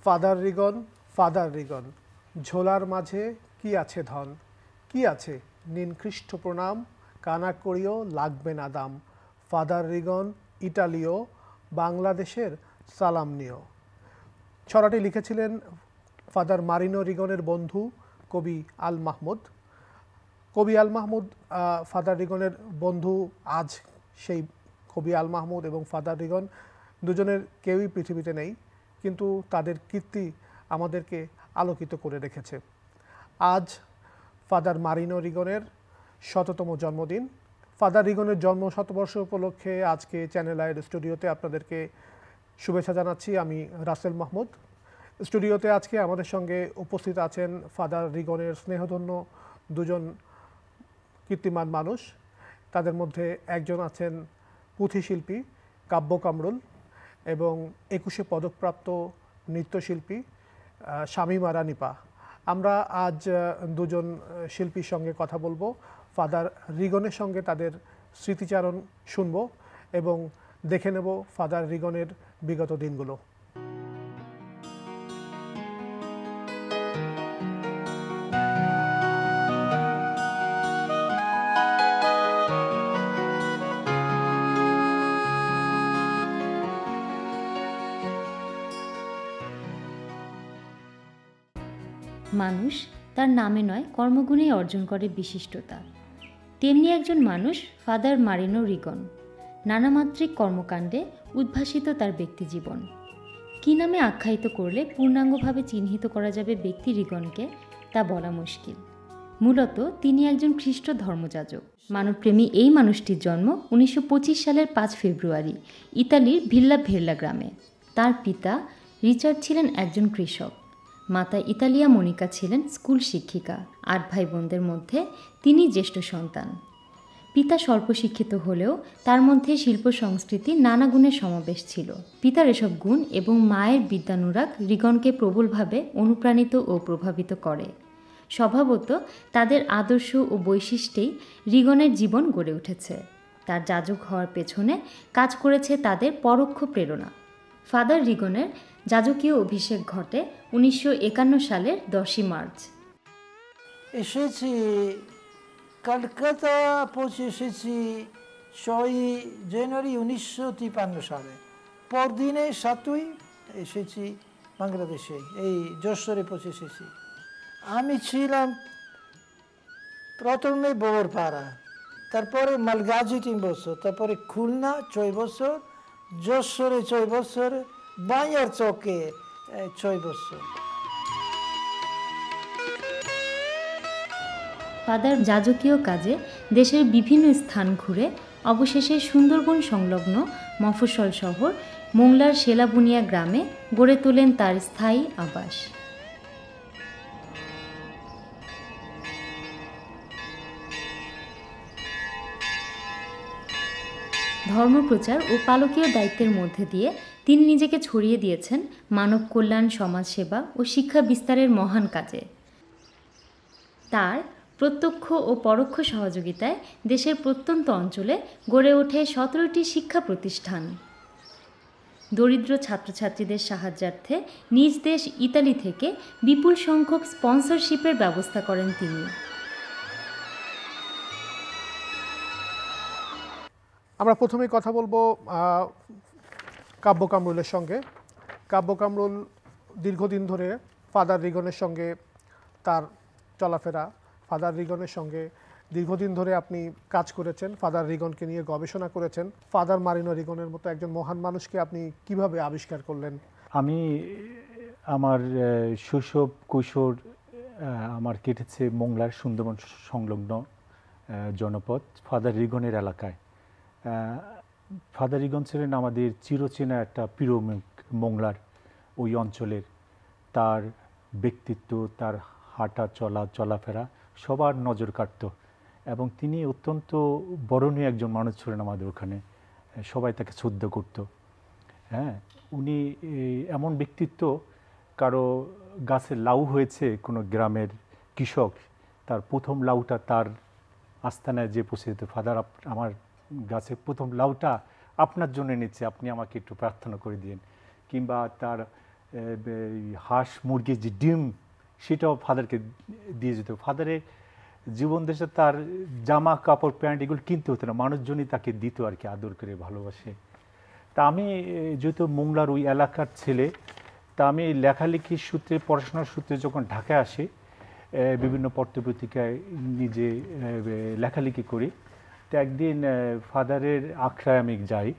Father রিগন, father রিগন, ঝোলার মাঝে কি আছে ধন, কি আছে নিন খ্রিস্ট প্রণাম, কানা করিও লাগবে না দাম। ফাদার রিগন ইটালীয়, বাংলাদেশের সালাম নিও। ছড়াটি লিখেছিলেন ফাদার মারিনো রিগনের বন্ধু কবি আল মাহমুদ। কবি আল মাহমুদ ফাদার রিগনের বন্ধু। আজ সেই কবি আল মাহমুদ এবং ফাদার রিগন দুজনের কেউই পৃথিবীতে নেই, কিন্তু তাদের কীর্তি আমাদেরকে আলোকিত করে রেখেছে। আজ ফাদার মারিনো রিগনের ১০০তম জন্মদিন। ফাদার রিগনের জন্ম শতবর্ষ উপলক্ষে আজকে চ্যানেল আইয়ের স্টুডিওতে আপনাদেরকে শুভেচ্ছা জানাচ্ছি। আমি রাসেল মাহমুদ। স্টুডিওতে আজকে আমাদের সঙ্গে উপস্থিত আছেন ফাদার রিগনের স্নেহধন্য দুজন কীর্তিমান মানুষ। তাদের মধ্যে একজন আছেন পুঁথিশিল্পী কাব্য কামরুল এবং ২১শে পদকপ্রাপ্ত নৃত্যশিল্পী শামীমা রানীপা। আমরা আজ দুজন শিল্পীর সঙ্গে কথা বলবো, ফাদার রিগনের সঙ্গে তাদের স্মৃতিচারণ শুনব এবং দেখে নেব ফাদার রিগনের বিগত দিনগুলো। মানুষ তার নামে নয় কর্মগুণেই অর্জন করে বিশিষ্টতা। তেমনি একজন মানুষ ফাদার মারিনো রিগন। নানামাত্রিক কর্মকাণ্ডে উদ্ভাসিত তার ব্যক্তিজীবন। কী নামে আখ্যায়িত করলে পূর্ণাঙ্গভাবে চিহ্নিত করা যাবে ব্যক্তি রিগনকে তা বলা মুশকিল। মূলত তিনি একজন খ্রিস্ট ধর্মযাজক। মানবপ্রেমী এই মানুষটির জন্ম ১৯২৫ সালের ৫ ফেব্রুয়ারি ইতালির ভিল্লা ভেরলা গ্রামে। তার পিতা রিচার্ড ছিলেন একজন কৃষক। মাতা ইতালিয়া মনিকা ছিলেন স্কুল শিক্ষিকা। ৮ ভাই বোনদের মধ্যে তিনি জ্যেষ্ঠ সন্তান। পিতা স্বল্প শিক্ষিত হলেও তার মধ্যে শিল্প সংস্কৃতি নানা গুণের সমাবেশ ছিল। পিতার এসব গুণ এবং মায়ের বিদ্যানুরাগ রিগনকে প্রবলভাবে অনুপ্রাণিত ও প্রভাবিত করে। স্বভাবত তাদের আদর্শ ও বৈশিষ্ট্যেই রিগনের জীবন গড়ে উঠেছে। তার যাজক হওয়ার পেছনে কাজ করেছে তাদের পরোক্ষ প্রেরণা। ফাদার রিগনের যাজকীয় অভিষেক ঘটে ১৯৫১ সালের ১০ই মার্চ। এসেছি কলকাতা, পৌঁছে এসেছি ৬ই জানুয়ারি ১৯৫৩ সালে। পরদিনে ৭ই এসেছি বাংলাদেশে, এই যশোরে পৌঁছে এসেছি। আমি ছিলাম প্রথমে বড়পাড়া, তারপরে মালগাজি ৩ বছর, তারপরে খুলনা ৬ বছর, যশোরে ৬ বছর, বাঁয়ার চকে ৬ বছর। ফাদার যাজকীয় কাজে দেশের বিভিন্ন স্থান ঘুরে অবশেষে সুন্দরবন সংলগ্ন মফস্বল শহর মোংলার শেলাবুনিয়া গ্রামে গড়ে তোলেন তার স্থায়ী আবাস। ধর্মপ্রচার ও পালকীয় দায়িত্বের মধ্যে দিয়ে তিনি নিজেকে ছড়িয়ে দিয়েছেন মানব কল্যাণ, সমাজসেবা ও শিক্ষা বিস্তারের মহান কাজে। তার প্রত্যক্ষ ও পরোক্ষ সহযোগিতায় দেশের প্রত্যন্ত অঞ্চলে গড়ে ওঠে ১৭টি শিক্ষা প্রতিষ্ঠান। দরিদ্র ছাত্রছাত্রীদের সাহায্যার্থে নিজ দেশ ইতালি থেকে বিপুল সংখ্যক স্পন্সরশিপের ব্যবস্থা করেন তিনি। আমরা প্রথমেই কথা বলবো কাব্য কামরুলের সঙ্গে। কাব্য কামরুল দীর্ঘদিন ধরে ফাদার রিগনের সঙ্গে তার চলাফেরা, ফাদার রিগনের সঙ্গে দীর্ঘদিন ধরে আপনি কাজ করেছেন, ফাদার রিগনকে নিয়ে গবেষণা করেছেন। ফাদার মারিনো রিগনের মতো একজন মহান মানুষকে আপনি কিভাবে আবিষ্কার করলেন? আমি আমার শৈশব কৈশোর আমার কেটেছে মোংলার সুন্দরবন সংলগ্ন জনপদ ফাদার রিগনের এলাকায়। ফাদার রিগন ছিলেন আমাদের চিরচেনা একটা প্রিয় মোংলার ওই অঞ্চলের। তার ব্যক্তিত্ব, তার হাঁটা চলাফেরা সবার নজর কাটত এবং তিনি অত্যন্ত বরণীয় একজন মানুষ ছিলেন আমাদের ওখানে। সবাই তাকে শ্রদ্ধা করত। হ্যাঁ, উনি এমন ব্যক্তিত্ব, কারো গাছে লাউ হয়েছে কোনো গ্রামের কৃষক, তার প্রথম লাউটা তার আস্তানায় যে পৌঁছে যেত, ফাদার আমার গাছের প্রথম লাউটা আপনার জন্য এনেছে, আপনি আমাকে একটু প্রার্থনা করে দিন। কিংবা তার হাঁস মুরগির যে ডিম সেটাও ফাদারকে দিয়ে যেত। ফাদারের জীবন দেশে তার জামা কাপড় প্যান্ট এগুলো কিনতে হতো না, মানুষজনই তাকে দিত আর কি, আদর করে ভালোবাসে। তা আমি যেহেতু মোংলার ওই এলাকার ছেলে, তা আমি লেখালেখির সূত্রে পড়াশোনার সূত্রে যখন ঢাকায় আসি বিভিন্ন পত্রপত্রিকায় নিজে লেখালেখি করি। তো একদিন ফাদারের আখড়ায় আমি যাই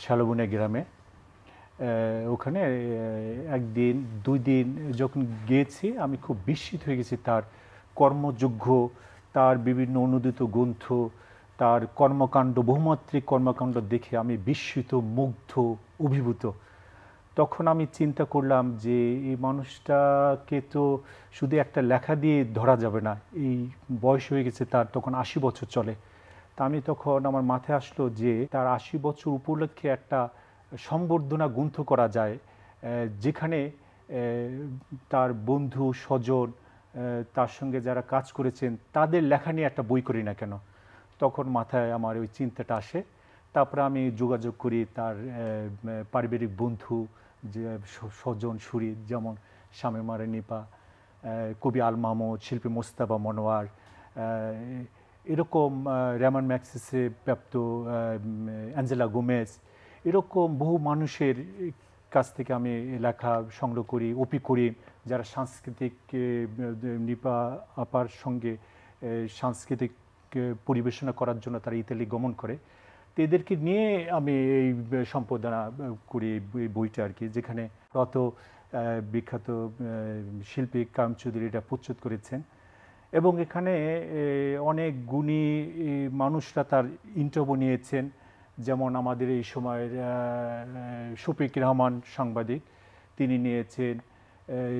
শালবনে গ্রামে। ওখানে একদিন 2 দিন যখন গিয়েছি আমি খুব বিস্মিত হয়ে গেছি তার কর্মযোগ্য, তার বিভিন্ন অনুদিত গ্রন্থ, তার কর্মকাণ্ড, বহুমাত্রিক কর্মকাণ্ড দেখে আমি বিস্মিত, মুগ্ধ, অভিভূত। তখন আমি চিন্তা করলাম যে এই মানুষটাকে তো শুধু একটা লেখা দিয়ে ধরা যাবে না, এই বয়স হয়ে গেছে তার, তখন 80 বছর চলে। তা আমি তখন আমার মাথায় আসলো যে তার 80 বছর উপলক্ষে একটা সংবর্ধনা গ্রন্থ করা যায়, যেখানে তার বন্ধু স্বজন, তার সঙ্গে যারা কাজ করেছেন তাদের লেখা নিয়ে একটা বই করি না কেন। তখন মাথায় আমার ওই চিন্তাটা আসে। তারপরে আমি যোগাযোগ করি তার পারিবারিক বন্ধু, যে স্বজন সুরি, যেমন শামীমা নিপা, কবি আল মাহমুদ, শিল্পী মোস্তাফা মনোয়ার, এরকম রেমন ম্যাগসেসে প্রাপ্ত অ্যাঞ্জেলা গোমেজ, এরকম বহু মানুষের কাছ থেকে আমি লেখা সংগ্রহ করি। ওপি করিম, যারা সাংস্কৃতিক নিপা আপার সঙ্গে সাংস্কৃতিক পরিবেশনা করার জন্য তারা ইতালি গমন করে, তো এদেরকে নিয়ে আমি এই সম্পাদনা করি এই বইটা আর কি, যেখানে কত বিখ্যাত শিল্পী কাম চৌধুরী এটা প্রস্তুত করেছেন। এবং এখানে অনেক গুণী মানুষরা তার ইন্টারভিউ নিয়েছেন, যেমন আমাদের এই সময়ের শফিক রহমান সাংবাদিক, তিনি নিয়েছেন।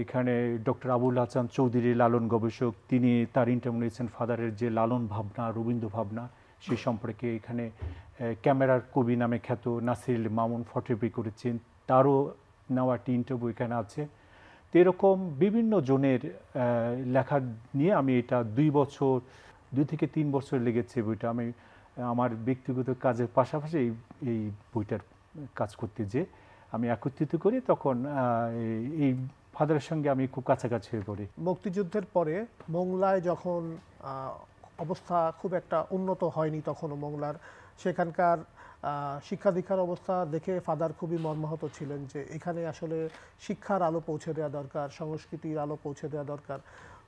এখানে ডক্টর আবুল হাসান চৌধুরী লালন গবেষক, তিনি তার ইন্টারভিউ নিয়েছেন ফাদারের যে লালন ভাবনা, রবীন্দ্র ভাবনা সেই সম্পর্কে। এখানে ক্যামেরার কবি নামে খ্যাত নাসির মামুন ফটোগ্রাফি করেছেন, তারও নেওয়া একটি ইন্টারভিউ এখানে আছে। তো এরকম বিভিন্ন জনের লেখা নিয়ে আমি এটা 2 থেকে 3 বছর লেগেছে বইটা। আমি আমার ব্যক্তিগত কাজের পাশাপাশি এই বইটার কাজ করতে যে আমি একত্রিত করি, তখন এই ফাদারের সঙ্গে আমি খুব কাছাকাছি হয়ে পড়ি। মুক্তিযুদ্ধের পরে মোংলায় যখন অবস্থা খুব একটা উন্নত হয়নি তখনও মোংলার, সেখানকার শিক্ষা দীক্ষার অবস্থা দেখে ফাদার খুবই মর্মাহত ছিলেন যে এখানে আসলে শিক্ষার আলো পৌঁছে দেওয়া দরকার, সংস্কৃতির আলো পৌঁছে দেওয়া দরকার।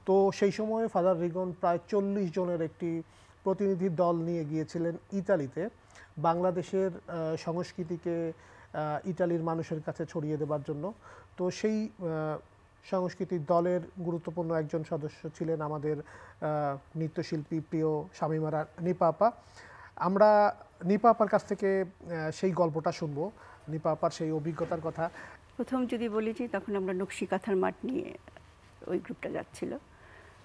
তো সেই সময়ে ফাদার রিগন প্রায় 40 জনের একটি প্রতিনিধি দল নিয়ে গিয়েছিলেন ইতালিতে, বাংলাদেশের সংস্কৃতিকে ইতালির মানুষের কাছে ছড়িয়ে দেবার জন্য। তো সেই সংস্কৃতির দলের গুরুত্বপূর্ণ একজন সদস্য ছিলেন আমাদের নৃত্যশিল্পী প্রিয় শামীমা নিপা আপা। আমরা নিপা আপার কাছ থেকে সেই গল্পটা শুনবো, নিপা আপার সেই অভিজ্ঞতার কথা। প্রথম যদি বলি যে তখন আমরা নকশি কাঁথার মাঠ নিয়ে ওই গ্রুপটা যাচ্ছিল,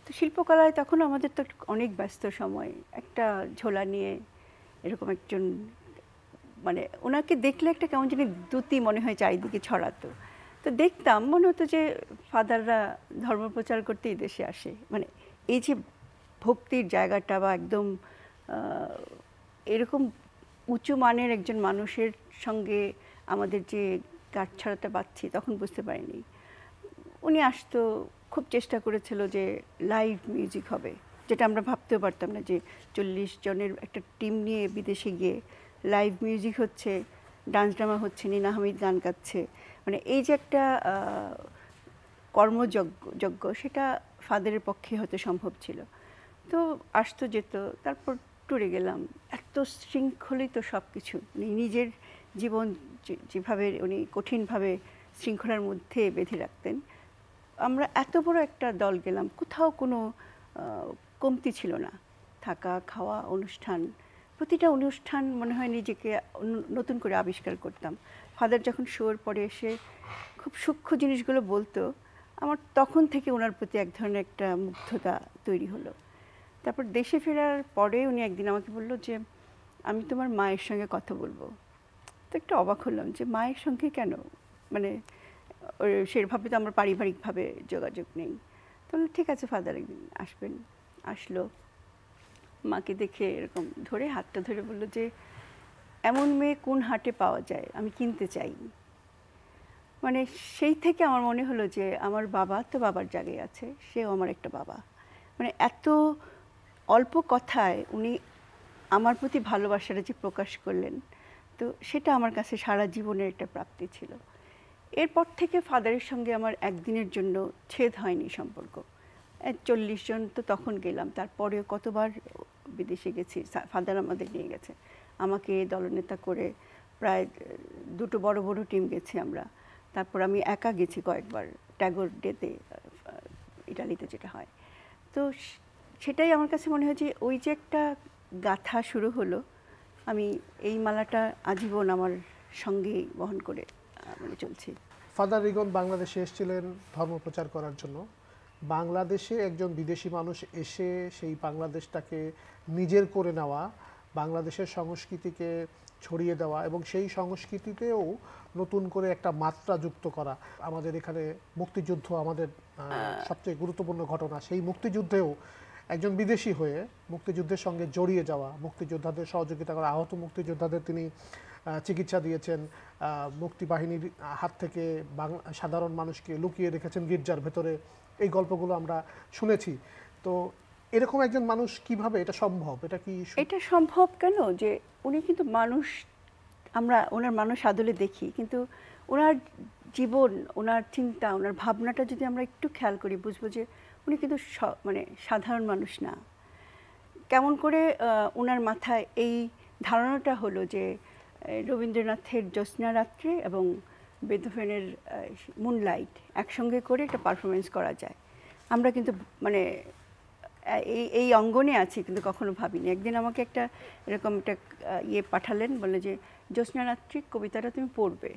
তো শিল্পকলায় তখন আমাদের তো অনেক ব্যস্ত সময়, একটা ঝোলা নিয়ে এরকম একজন, মানে ওনাকে দেখলে একটা কেমন জানি দ্যুতি মনে হয় চারিদিকে ছড়াতো। তো দেখতাম মনে হতো যে ফাদাররা ধর্মপ্রচার করতেই দেশে আসে, মানে এই যে ভক্তির জায়গাটা বা একদম এরকম উঁচু মানের একজন মানুষের সঙ্গে আমাদের যে গাঁটছড়াটা পাচ্ছি তখন বুঝতে পারিনি। উনি আসতো, খুব চেষ্টা করেছিল যে লাইভ মিউজিক হবে, যেটা আমরা ভাবতেও পারতাম না যে 40 জনের একটা টিম নিয়ে বিদেশে গিয়ে লাইভ মিউজিক হচ্ছে, ডান্স ড্রামা হচ্ছে, নীনা হামিদ গান গাচ্ছে, মানে এই যে একটা কর্মযজ্ঞ সেটা ফাদারের পক্ষে হতে সম্ভব ছিল। তো আসতো যেত, তারপর ট্যুরে গেলাম, এত শৃঙ্খলিত সব কিছু, নিজের জীবন যেভাবে উনি কঠিনভাবে শৃঙ্খলার মধ্যে বেঁধে রাখতেন। আমরা এত বড় একটা দল গেলাম, কোথাও কোনো কমতি ছিল না, থাকা খাওয়া অনুষ্ঠান, প্রতিটা অনুষ্ঠান মনে হয় নিজেকে নতুন করে আবিষ্কার করতাম। ফাদার যখন শোর পরে এসে খুব সূক্ষ্ম জিনিসগুলো বলতো, আমার তখন থেকে ওনার প্রতি এক ধরনের একটা মুগ্ধতা তৈরি হলো। তারপর দেশে ফেরার পরে উনি একদিন আমাকে বললো যে আমি তোমার মায়ের সঙ্গে কথা বলবো। তো একটু অবাক হলাম যে মায়ের সঙ্গে কেন, মানে সেভাবে তো আমরা পারিবারিকভাবে যোগাযোগ নেই। তাহলে ঠিক আছে ফাদার একদিন আসবেন। আসলো, মাকে দেখে এরকম ধরে হাতটা ধরে বললো যে এমন মেয়ে কোন হাটে পাওয়া যায়, আমি কিনতে চাই। মানে সেই থেকে আমার মনে হলো যে আমার বাবা তো বাবার জায়গায় আছে, সেও আমার একটা বাবা। মানে এত অল্প কথায় উনি আমার প্রতি ভালোবাসাটা যে প্রকাশ করলেন, তো সেটা আমার কাছে সারা জীবনের একটা প্রাপ্তি ছিল। এরপর থেকে ফাদারের সঙ্গে আমার একদিনের জন্য ছেদ হয়নি সম্পর্ক। 40 জন তো তখন গেলাম, তারপরেও কতবার বিদেশে গেছি, ফাদার আমাদের নিয়ে গেছে, আমাকে দলনেতা করে প্রায় 2টো বড় বড় টিম গেছি আমরা। তারপর আমি একা গেছি কয়েকবার ট্যাগর ডেতে, ইটালিতে যেটা হয়। তো সেটাই আমার কাছে মনে হয় যে ওই যে একটা গাথা শুরু হলো, আমি এই মালাটা আজীবন আমার সঙ্গেই বহন করে মানে চলছি। ফাদার রিগন বাংলাদেশে এসেছিলেন ধর্মপ্রচার করার জন্য। বাংলাদেশে একজন বিদেশি মানুষ এসে সেই বাংলাদেশটাকে নিজের করে নেওয়া, বাংলাদেশের সংস্কৃতিকে ছড়িয়ে দেওয়া এবং সেই সংস্কৃতিতেও নতুন করে একটা মাত্রা যুক্ত করা। আমাদের এখানে মুক্তিযুদ্ধ আমাদের সবচেয়ে গুরুত্বপূর্ণ ঘটনা, সেই মুক্তিযুদ্ধেও একজন বিদেশি হয়ে মুক্তিযুদ্ধের সঙ্গে জড়িয়ে যাওয়া, মুক্তিযোদ্ধাদের সহযোগিতা করা, আহত মুক্তিযোদ্ধাদের তিনি চিকিৎসা দিয়েছেন, মুক্তিবাহিনীর হাত থেকে সাধারণ মানুষকে লুকিয়ে রেখেছেন গির্জার ভেতরে, এই গল্পগুলো আমরা শুনেছি। তো এরকম একজন মানুষ কিভাবে এটা সম্ভব? এটা সম্ভব কেন যে উনি কিন্তু মানুষ, আমরা ওনার মানুষ আদলে দেখি, কিন্তু ওনার জীবন, ওনার চিন্তা, ওনার ভাবনাটা যদি আমরা একটু খেয়াল করি বুঝবো যে উনি কিন্তু মানে সাধারণ মানুষ না। কেমন করে ওনার মাথায় এই ধারণাটা হলো যে রবীন্দ্রনাথের জ্যোৎস্না রাত্রি এবং বেথোভেনের মুনলাইট একসঙ্গে করে একটা পারফরমেন্স করা যায়। আমরা কিন্তু মানে এই অঙ্গনে আছি কিন্তু কখনো ভাবিনি। একদিন আমাকে একটা এরকম একটা পাঠালেন, বলে যে জ্যোৎস্না রাত্রি কবিতাটা তুমি পড়বে।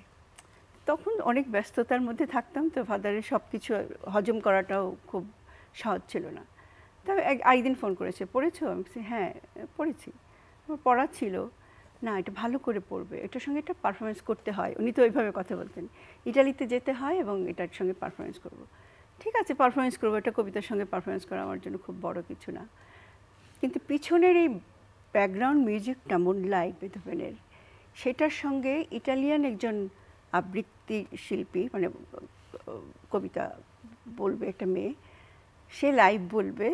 তখন অনেক ব্যস্ততার মধ্যে থাকতাম, তো ফাদারের সব কিছু হজম করাটাও খুব সহজ ছিল না। তবে আরেকদিন ফোন করেছে, পড়েছো? আমি বলছি হ্যাঁ পড়েছি। আমার পড়া ছিল না, এটা ভালো করে পড়বে, এটার সঙ্গে একটা পারফরমেন্স করতে হয়। উনি তো ওইভাবে কথা বলতেন, ইটালিতে যেতে হয় এবং এটার সঙ্গে পারফরমেন্স করব। ঠিক আছে পারফরমেন্স করবো, এটা কবিতার সঙ্গে পারফরমেন্স করা আমার জন্য খুব বড় কিছু না। কিন্তু পিছনের এই ব্যাকগ্রাউন্ড মিউজিকটা মুনলাইট বেথোভেনের, সেটার সঙ্গে ইটালিয়ান একজন আবৃত্তি শিল্পী, মানে কবিতা বলবে একটা মেয়ে, সে লাইভ বলবে,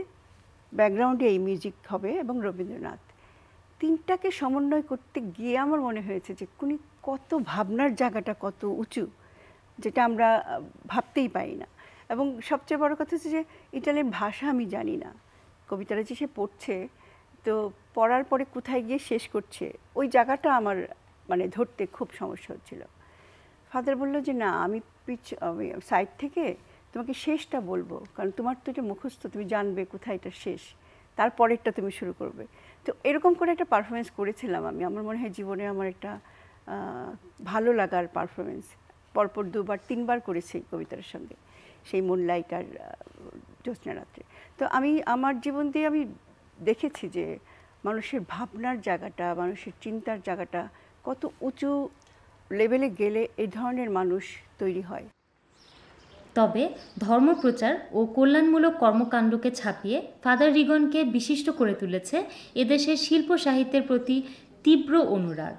ব্যাকগ্রাউন্ডে এই মিউজিক হবে এবং রবীন্দ্রনাথ, তিনটাকে সমন্বয় করতে গিয়ে আমার মনে হয়েছে যে উনি কত ভাবনার জায়গাটা কত উঁচু, যেটা আমরা ভাবতেই পারি না। এবং সবচেয়ে বড় কথা হচ্ছে যে ইটালিয়ান ভাষা আমি জানি না, কবিতাটা যে সে পড়ছে, তো পড়ার পরে কোথায় গিয়ে শেষ করছে ওই জায়গাটা আমার মানে ধরতে খুব সমস্যা হচ্ছিল। ফাদার বললো যে না, আমি সাইড থেকে তোমাকে শেষটা বলবো, কারণ তোমার তো এটা মুখস্থ, তুমি জানবে কোথায় এটা শেষ, তারপরেরটা তুমি শুরু করবে। তো এরকম করে একটা পারফরমেন্স করেছিলাম আমি। আমার মনে হয় জীবনে আমার একটা ভালো লাগার পারফরমেন্স পরপর 2বার 3বার করেছি কবিতার সঙ্গে, সেই মুনলাইট আর জ্যোৎস্না রাত্রে। তো আমি আমার জীবন দিয়ে আমি দেখেছি যে মানুষের ভাবনার জায়গাটা, মানুষের চিন্তার জায়গাটা কত উঁচু লেভেলে গেলে এই ধরনের মানুষ তৈরি হয়। তবে ধর্মপ্রচার ও কল্যাণমূলক কর্মকাণ্ডকে ছাপিয়ে ফাদার রিগনকে বিশিষ্ট করে তুলেছে এদেশের শিল্প সাহিত্যের প্রতি তীব্র অনুরাগ।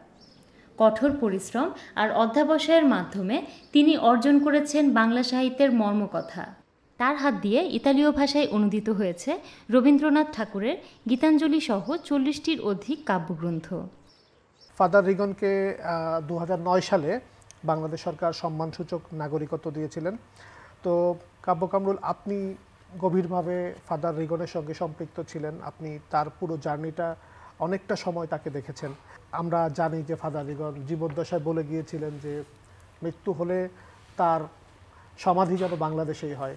কঠোর পরিশ্রম আর অধ্যবসায়ের মাধ্যমে তিনি অর্জন করেছেন বাংলা সাহিত্যের মর্মকথা। তার হাত দিয়ে ইতালীয় ভাষায় অনুদিত হয়েছে রবীন্দ্রনাথ ঠাকুরের গীতাঞ্জলি সহ 40টির অধিক কাব্যগ্রন্থ। ফাদার রিগনকে 2009 সালে বাংলাদেশ সরকার সম্মানসূচক নাগরিকত্ব দিয়েছিলেন। তো কাব্য কামরুল, আপনি গভীরভাবে ফাদার রিগনের সঙ্গে সম্পৃক্ত ছিলেন, আপনি তার পুরো জার্নিটা অনেকটা সময় তাকে দেখেছেন। আমরা জানি যে ফাদার রিগন জীবদ্দশায় বলে গিয়েছিলেন যে মৃত্যু হলে তার সমাধি যেন বাংলাদেশেই হয়,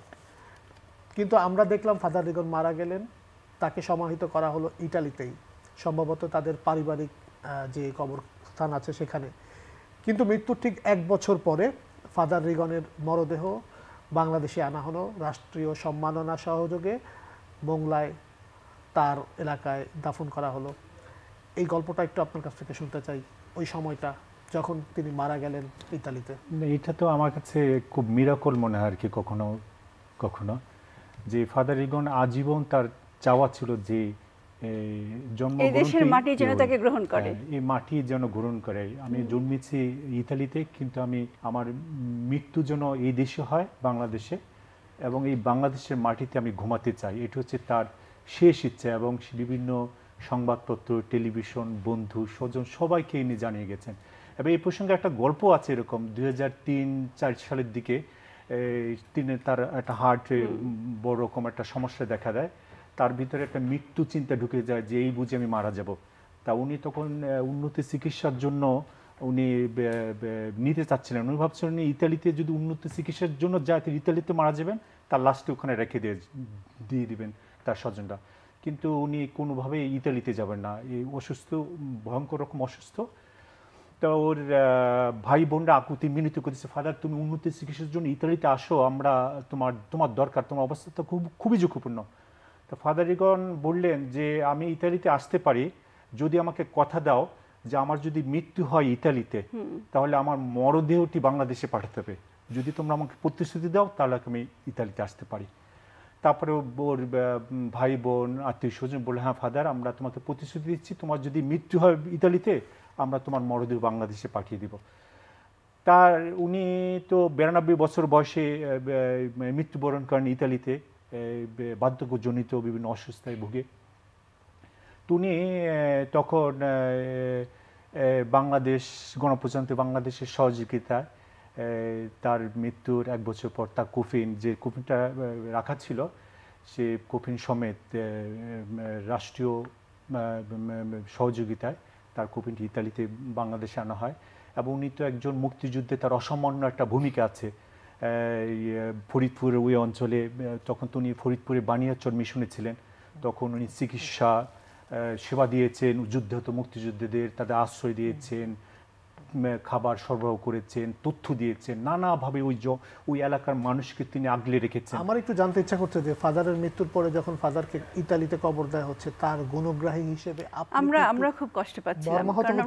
কিন্তু আমরা দেখলাম ফাদার রিগন মারা গেলেন, তাকে সমাহিত করা হলো ইটালিতেই, সম্ভবত তাদের পারিবারিক যে কবরস্থান আছে সেখানে। কিন্তু মৃত্যুর ঠিক 1 বছর পরে ফাদার রিগনের মরদেহ বাংলাদেশে আনা হলো রাষ্ট্রীয় সম্মাননা সহযোগে, মোংলায় তার এলাকায় দাফন করা হলো। এই গল্পটা একটু আপনার কাছ থেকে শুনতে চাই, ওই সময়টা যখন তিনি মারা গেলেন ইতালিতে। এটা তো আমার কাছে খুব মিরাকল মনে হয় আর কি, কখনো কখনো যে ফাদার রিগন আজীবন তার চাওয়া ছিল যে জন্ম এই দেশের মাটি যেন তাকে গ্রহণ করে, এই মাটি যেন গ্রহণ করে। আমি জন্মেছি ইতালিতে, কিন্তু আমার মৃত্যু যেন এই দেশে হয়, বাংলাদেশে, এবং এই বাংলাদেশের মাটিতে আমি ঘুমাতে চাই। এটা হচ্ছে তার শেষ ইচ্ছা, এবং বিভিন্ন সংবাদপত্র, টেলিভিশন, বন্ধু স্বজন সবাইকে ইনি জানিয়ে গেছেন। এবং এই প্রসঙ্গে একটা গল্প আছে এরকম, 2003-4 সালের দিকে তিনি তার একটা হার্টে বড় রকম একটা সমস্যা দেখা দেয়, তার ভিতরে একটা মৃত্যু চিন্তা ঢুকে যায় যে এই বুঝে আমি মারা যাব। তা উনি তখন উন্নত চিকিৎসার জন্য উনি নিতে চাচ্ছিলেন, উনি ভাবছিলেন ইতালিতে যদি উন্নত চিকিৎসার জন্য যায় তো ইতালিতে মারা যাবেন, তার লাশটি ওখানে রেখে দিয়ে দিবেন তার স্বজনরা, কিন্তু উনি কোনোভাবেই ইতালিতে যাবেন না, এই অসুস্থ, ভয়ঙ্কর রকম অসুস্থ। তো ওর ভাই বোনরা আকুতি মিনতি করতেছে, ফাদার তুমি উন্নত চিকিৎসার জন্য ইতালিতে আসো, আমরা তোমার দরকার, তোমার অবস্থা খুবই ঝুঁকিপূর্ণ। তো ফাদার রিগন বললেন যে আমি ইতালিতে আসতে পারি যদি আমাকে কথা দাও যে আমার যদি মৃত্যু হয় ইতালিতে, তাহলে আমার মরদেহটি বাংলাদেশে পাঠাতে হবে, যদি তোমরা আমাকে প্রতিশ্রুতি দাও তাহলে আমি ইতালিতে আসতে পারি। তারপরে ওর ভাই বোন আত্মীয় স্বজন বললে, হ্যাঁ ফাদার আমরা তোমাকে প্রতিশ্রুতি দিচ্ছি, তোমার যদি মৃত্যু হয় ইতালিতে আমরা তোমার মরদেহ বাংলাদেশে পাঠিয়ে দিব। তার উনি তো 92 বছর বয়সে মৃত্যুবরণ করেন ইতালিতে, বার্ধক্যজনিত বিভিন্ন অসুস্থতায় ভুগে। উনি তখন বাংলাদেশ গণপ্রজাতন্ত্রী বাংলাদেশের সহযোগিতায় তার মৃত্যুর 1 বছর পর তার কফিন, যে কফিনটা রাখা ছিল, সে কফিন সমেত রাষ্ট্রীয় সহযোগিতায় তার কফিনটি ইতালিতে বাংলাদেশে আনা হয়। এবং উনি তো একজন মুক্তিযুদ্ধে তার অসামান্য একটা ভূমিকা আছে। ফরিদপুরের ওই অঞ্চলে তখন তো উনি ফরিদপুরে বানিয়াচর মিশনে ছিলেন, তখন উনি চিকিৎসা সেবা দিয়েছেন, যুদ্ধরত মুক্তিযোদ্ধাদের তাদের আশ্রয় দিয়েছেন, খাবার সরবরাহ করেছেন, তথ্য দিয়েছেন, নানাভাবে ওই এলাকার মানুষকে তিনি আগলে রেখেছেন। আমার একটু জানতে ইচ্ছা করছে যে ফাদারের মৃত্যুর পরে যখন ফাদারকে ইতালিতে কবর দেওয়া হচ্ছে, তার গুণগ্রাহী হিসেবে আমরা খুব কষ্ট পাচ্ছিলাম, কারণ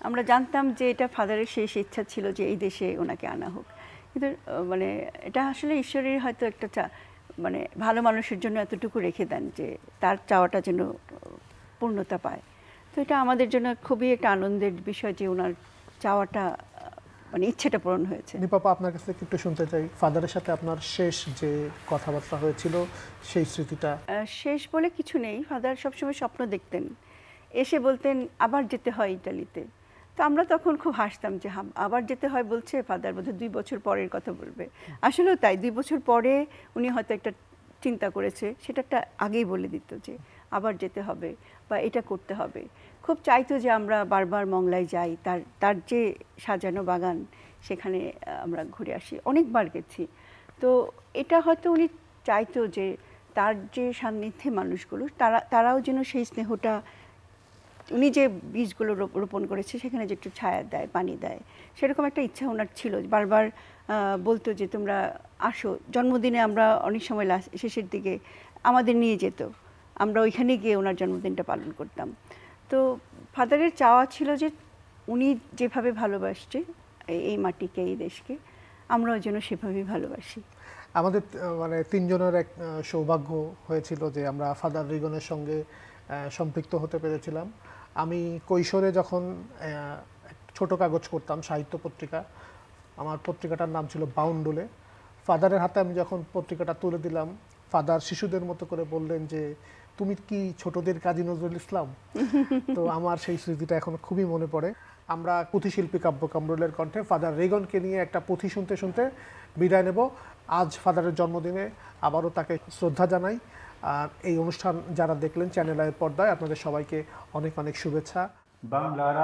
আমরা জানতাম যে এটা ফাদারের শেষ ইচ্ছা ছিল যে এই দেশে ওনাকে আনা হোক, কিন্তু মানে এটা আসলে ঈশ্বরের হয়তো একটা মানে ভালো মানুষের জন্য এতটুকু রেখে দেন যে তার চাওয়াটা যেন পূর্ণতা পায়। তো এটা আমাদের জন্য খুবই একটা আনন্দের বিষয় যে ওনার চাওয়াটা, মানে ইচ্ছেটা পূরণ হয়েছে। নিপাপা, আপনার কাছে একটু শুনতে চাই, ফাদারের সাথে আপনার শেষ যে কথাবার্তা হয়েছিল সেই স্মৃতিটা। শেষ বলে কিছু নেই, ফাদার সবসময় স্বপ্ন দেখতেন, এসে বলতেন আবার যেতে হয় ইটালিতে। তো আমরা তখন খুব হাসতাম যে আবার যেতে হয় বলছে, ফাদার বোধহয় 2 বছর পরের কথা বলবে। আসলেও তাই, 2 বছর পরে উনি হয়তো একটা চিন্তা করেছে, সেটা একটা আগেই বলে দিত যে আবার যেতে হবে বা এটা করতে হবে। খুব চাইতো যে আমরা বারবার মংলায় যাই, তার যে সাজানো বাগান সেখানে আমরা ঘুরে আসি, অনেকবার গেছি। তো এটা হয়তো উনি চাইতো যে তার যে সান্নিধ্যে মানুষগুলো তারাও যেন সেই স্নেহটা, উনি যে বীজগুলো রোপণ করেছে সেখানে যে একটু ছায়া দেয়, পানি দেয়, সেরকম একটা ইচ্ছা ওনার ছিল। বারবার বলতো যে তোমরা আসো, জন্মদিনে আমরা অনেক সময় শেষের দিকে আমাদের নিয়ে যেত, আমরা ওইখানে গিয়ে ওনার জন্মদিনটা পালন করতাম। তো ফাদারের চাওয়া ছিল যে উনি যেভাবে ভালোবাসছে এই মাটিকে, এই দেশকে, আমরাও যেন সেভাবেই ভালোবাসি। আমাদের মানে 3 জনের এক সৌভাগ্য হয়েছিল যে আমরা ফাদার রিগনের সঙ্গে সম্পৃক্ত হতে পেরেছিলাম। আমি কৈশোরে যখন ছোট কাগজ করতাম, সাহিত্য পত্রিকা, আমার পত্রিকাটার নাম ছিল বাউন্ডুলে। ফাদারের হাতে আমি যখন পত্রিকাটা তুলে দিলাম, ফাদার শিশুদের মতো করে বললেন যে তুমি কি ছোটদের কাজী নজরুল ইসলাম? তো আমার সেই স্মৃতিটা এখন খুবই মনে পড়ে। আমরা পুঁথিশিল্পী কাব্য কামরুলের কণ্ঠে ফাদার রিগনকে নিয়ে একটা পুঁথি শুনতে শুনতে বিদায় নেব। আজ ফাদারের জন্মদিনে আবারও তাকে শ্রদ্ধা জানাই। আর এই অনুষ্ঠান যারা দেখলেন চ্যানেল আইয়ের পর্দায়, আপনাদের সবাইকে অনেক অনেক শুভেচ্ছা। বাংলার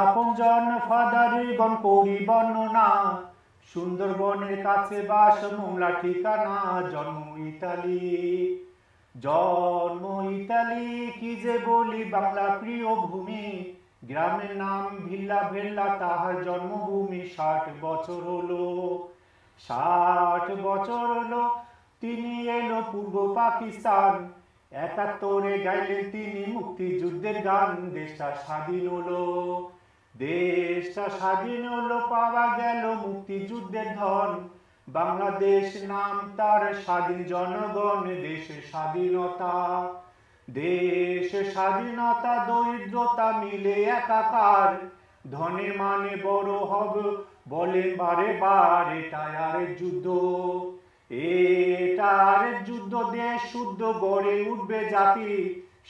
আপনজন ফাদার রিগন করি বর্ণনা, সুন্দরবনের কাছে বাস মোংলা ঠিকানা, জন্ম ইতালি কি যে বলি, বাংলা প্রিয় ভূমি, গ্রামের নাম ভিল্লা ভেল্লা তাহার জন্মভূমি। 60 বছর হলো তিনি এলো পূর্ব পাকিস্তান, 71-এ গাইলেন তিনি মুক্তিযুদ্ধের গান। দেশটা স্বাধীন হলো পাওয়া গেল মুক্তিযুদ্ধের ধন, বাংলাদেশ নাম তার, স্বাধীন জনগণ, দেশের স্বাধীনতা। দেশ স্বাধীনতা দরিদ্রতা মিলে একাকার, ধনে মানে বড় হবে বলে বারে বার, এটাই আরেক যুদ্ধ, এটা আরেক যুদ্ধ। দেশ শুদ্ধ গড়ে উঠবে জাতি,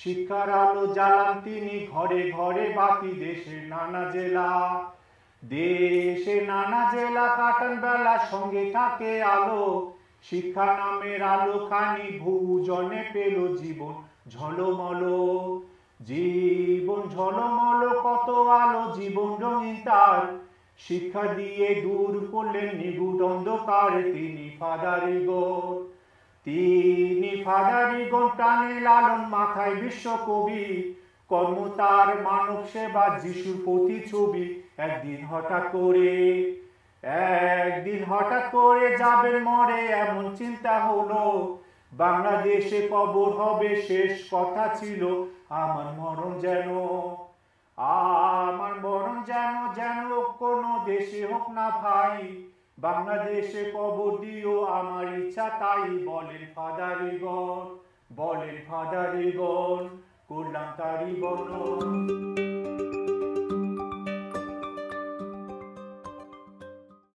শিক্ষার আলো জ্বালান তিনি, ঘরে ঘরে বাতি। দেশের নানা জেলা, দেশে নানা জেলা কাটান বেলা, সঙ্গে থাকে আলো, শিক্ষা নামের আলো খানি ভুজনে পেল জীবন ঝলমল। জীবন ঝলমল, কত আলো, জীবন রঙিন তার, শিক্ষা দিয়ে দূর করলেন নিগুড় অন্ধকার। তিনি ফাদার রিগন, তিনি ফাদার রিগন, প্রাণে লালন, মাথায় বিশ্বকবি, কর্ম তার মানব সেবা, যিশুর প্রতিছবি। একদিন হঠাৎ করে যাবেন মরে, এমন চিন্তা হলো, বাংলাদেশে কবর হবে শেষ কথা ছিল। আমার মরণ যেন যেন কোনো দেশে হোক না ভাই, বাংলাদেশে কবর দিও আমার ইচ্ছা তাই। বলেন ফাদার রিগন, করলাম তারই বর্ণন।